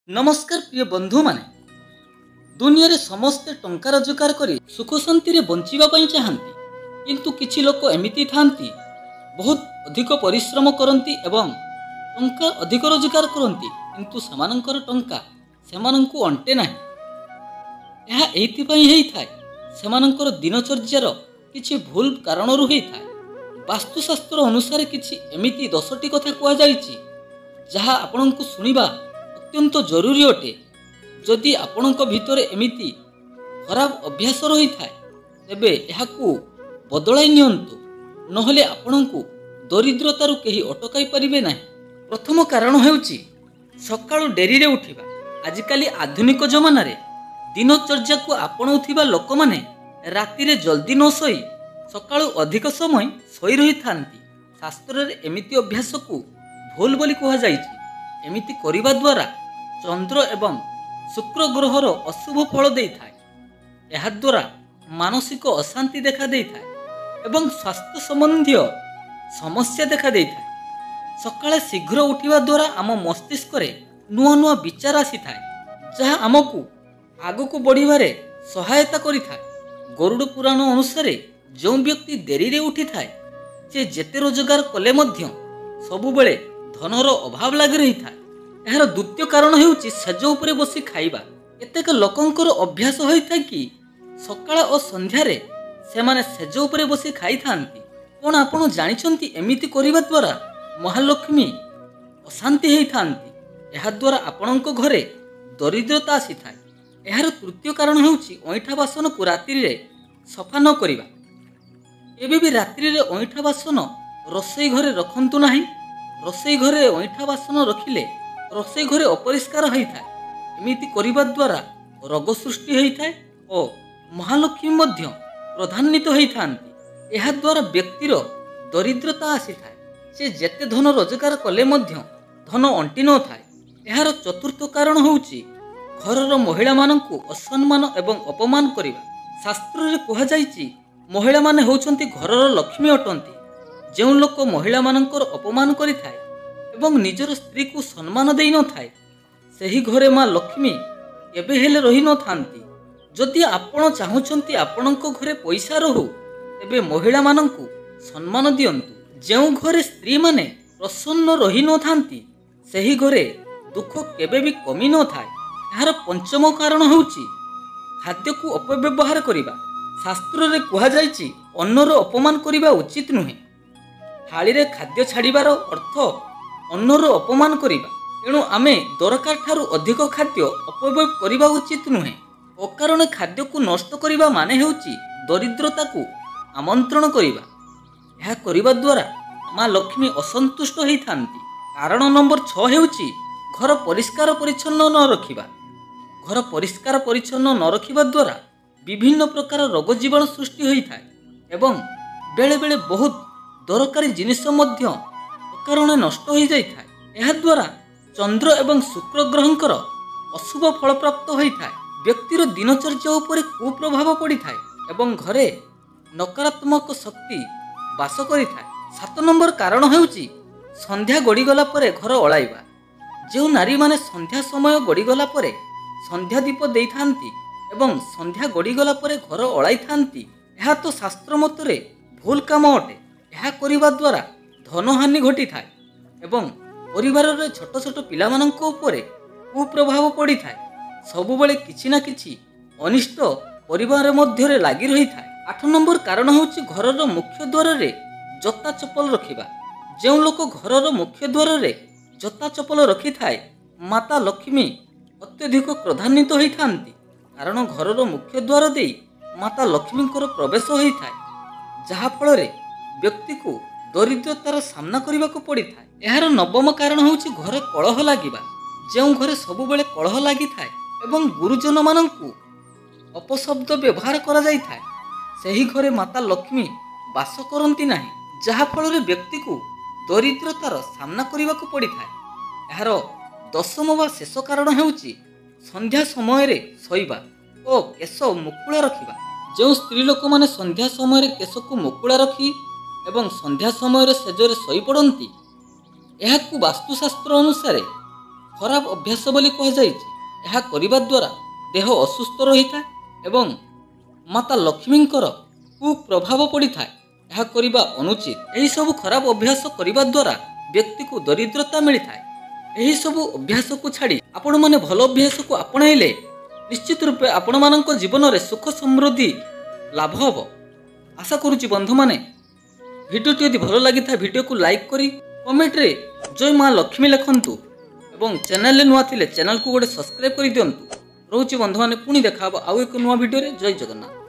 नमस्कार प्रिय बंधु माने दुनिया रे समस्ते टंका रोजगार करी सुख शांति रे बंचिबा पई चाहंती किंतु किछि लोक एमिति थांती बहुत अधिक परिश्रम करंती एवं टंका अधिक रोजगार करंती किंतु समानंकर टंका सेमानंकु अंटे नाही। यह एथि पई हेई थाए सेमानंकर दिनचर्यार किछि भूल कारणरु हेई थाए। वास्तुशास्त्र अनुसार किछि एमिति 10टी कथा कुआ जाईछि जहा आपनंकु सुनिबा अत्यंत जरूरी अटे। जदि आपणक भितरे एमिति खराब अभ्यास रही थाए तेबे एहाकू बदलाई नियंतु, नहले आपणकू दरिद्रतारू केही अटकाई परिबे नाही। प्रथम कारण हेउची सकाळु डेरी रे उठिबा। आजिकाली आधुनिक जमाना रे दिनचर्या को आपणाउथिबा लोक माने राति रे जल्दी न सोई सकाळु अधिक समय सोई रही थांती। शास्त्र रे एमिति अभ्यास को भूल बोली कहा जाईछि। एमिति करिबा द्वारा चंद्र एवं शुक्र ग्रहर अशुभ फल दे थाए। यह द्वारा मानसिक अशांति देखा दे थाए एवं स्वास्थ्य संबंधी समस्या देखा दे थाए। सकाळे शीघ्र उठिबा द्वारा आम मस्तिष्क रे नुआ नुआ विचार आसी थाए जहा आमको आगको बढ़िबारे सहायता करि थाए। गरुड़ पुराण अनुसार जो व्यक्ति देरी रे उठी थाए से जेते रोजगार कले मध्य सबुबेले धनर अभाव लागि रही थाए। यार द्वितीय कारण हेउची सेज उपरे बसी खाइबा। केतेक लोकंकर अभ्यास होई थाए कि सकाळ और संध्या रे सेमाने सेज उपरे बसी खाइ थांती। कोन आपण जानिछंती एमिति करिबा द्वारा महालक्ष्मी अशांति हेई थांती। एहा द्वारा आपणक घरे दरिद्रता आसी थाए। यार तृतीय कारण हेउची ओइठा बासन को रात्रि रे सफा न करिबा। एबे भी रात्रि रे ओइठा बासन रोसई घरे रखंतु नाही। रोसई घरे ओइठा बासन रखिले रोसई घरे अपरिष्कार होई थाए। एमिति करिबा द्वारा रोग सृष्टि होई थाए और महालक्ष्मी मध्य प्रधान्वित होई थांती। एहा द्वारा व्यक्तिर दरिद्रता आसी थाए। से जेते धन रोजगार कले मध्य धन अंटी न थाए। एहार चतुर्थ कारण होउची घरर महिला माननकु असम्मान एवं अपमान करिबा। शास्त्र रे कहा जाईची महिला माने होउचंती घरर लक्ष्मी अटंती। जेउ लोक महिला माननकर अपमान करि थाए एवं निजर स्त्री को सम्मान देई न थाए सेही घरे मां लक्ष्मी केबे हेले रही न थांती। जदि आपण चाहुचंती आपणक घरे पैसा रहू तेबे महिला माननकु सम्मान दियंतु। जेउ घरे स्त्री माने प्रसन्न रही न थांती सेही घरे दुख केबे भी कमी न थाए। यार पंचम कारण होउची खाद्य को अपव्यवहार करिबा। शास्त्र रे कहा जाईची अन्नर अपमान करिबा उचित नुहे। थाली रे खाद्य छाड़िबार अर्थ अन्नर अपमान करिबा। तेणु आमे दरकार ठारू अधिक खाद्य अपव्यय करिबा उचित नुहे। अकारण खाद्य को नष्ट करिबा माने हेउची दरिद्रता को आमंत्रण करिबा। यह करिबा द्वारा मां लक्ष्मी असंतुष्ट होई थांती। कारण नंबर 6 हेउची घर परिष्कार परिच्छन्न न रखिबा। घर परिष्कार परिच्छन्न न रखिबा द्वारा विभिन्न प्रकार रोग जीवाणु सृष्टि होई थाए एवं बेले बेले बहुत दरकारी जिनिस मध्य अकारण नष्ट हो जाई थाए। एहा द्वारा चंद्र एवं शुक्र ग्रहंकर अशुभ फल प्राप्त होई थाए। व्यक्तिर दिनचर्या उपरे कुप्रभाव पड़ी थाए एवं घरे नकारात्मक शक्ति वास करि थाए। 7 नंबर कारण हेउची संध्या गड़ी गला परे घर ओळाइबा। जो नारी माने संध्या समय गड़ी गला परे संध्या दीप देई थांती एवं संध्या गड़ी गला परे घर ओळाई थांती एहा तो शास्त्र मतरे भूल काम अटे। एहा करिबा द्वारा धनहानि घटी थाए एवं परिवार रे छोट छोट पिला मानक उपरे कुप्रभाव पड़ी थाए। सबुबेले किछि ना किछि अनिष्ट परिवार मध्य रे लागि रही थाए। 8 नंबर कारण होउची घरर मुख्य द्वार रे जता चप्पल रखिबा। जेउ लोक घरर मुख्य द्वार रे जता चप्पल रखि थाए माता लक्ष्मी अत्यधिक क्रोधान्वित होई थांती। कारण घरर मुख्य द्वार देई माता लक्ष्मींकर प्रवेश होई थाए जहा फल रे व्यक्ति को दरिद्रतार सामना करने को पड़ी थाए। यार 9म कारण होउची घरे कलह लागिबा। जेउ घरे सबुबेले कलह लागि थाए एवं गुरुजन माननकु अपशब्द व्यवहार करा जाई थाए सेही घरे माता लक्ष्मी वास करंती नाही जहा फल रे व्यक्ति को दरिद्रतार सामना करने को पड़ी थाए। यार 10म वा शेष कारण हेउची संध्या समय रे सोइबा ओ केश मुकुला रखिबा। जो स्त्री लोक माने संध्या समय रे केश को मुकुला रखी एवं संध्या समय रे सेजरे सोई पड़ती एहाकू वास्तुशास्त्र अनुसार ଖରାପ ଅଭ୍ୟାସ ବୋଲି କୁହାଯାଇଛି। ଏହା କରିବା ଦ୍ୱାରା ଦେହ ଅସୁସ୍ଥ ରହିଥାଏ ଏବଂ ମାତା ଲକ୍ଷ୍ମୀଙ୍କର କୁପ୍ରଭାବ ପଡ଼ିଥାଏ। ଏହା କରିବା ଅନୁଚିତ। ଏହିସବୁ ଖରାପ ଅଭ୍ୟାସ କରିବା ଦ୍ୱାରା ବ୍ୟକ୍ତିକୁ ଦରିଦ୍ରତା ମିଳିଥାଏ। ଏହିସବୁ ଅଭ୍ୟାସକୁ ଛାଡ଼ି ଆପଣମାନେ ଭଲ ଅଭ୍ୟାସକୁ ଆପଣାଇଲେ ନିଶ୍ଚିତ ରୂପେ ଆପଣମାନଙ୍କ ଜୀବନରେ ସୁଖ ସମୃଦ୍ଧି ଲାଭ ହେବ। ଆଶା କରୁଛି ବନ୍ଧୁମାନେ ଭିଡ଼ିଓଟି ଯଦି ଭଲ ଲାଗିଥାଏ ଭିଡ଼ିଓକୁ ଲାଇକ୍ କରି କମେଣ୍ଟରେ ଜୟ ମା ଲକ୍ଷ୍ମୀ ଲେଖନ୍ତୁ ଏବଂ ଚ୍ୟାନେଲରେ ନୂଆ ଥିଲେ ଚ୍ୟାନେଲକୁ ଗୋଟେ ସବସ୍କ୍ରାଇବ୍ କରିଦିଅନ୍ତୁ। ରହୁଛି ବନ୍ଧୁମାନେ, ପୁଣି ଦେଖା ହେବ ଆଉ ଏକ ନୂଆ ଭିଡ଼ିଓରେ। ଜୟ ଜଗନ୍ନାଥ।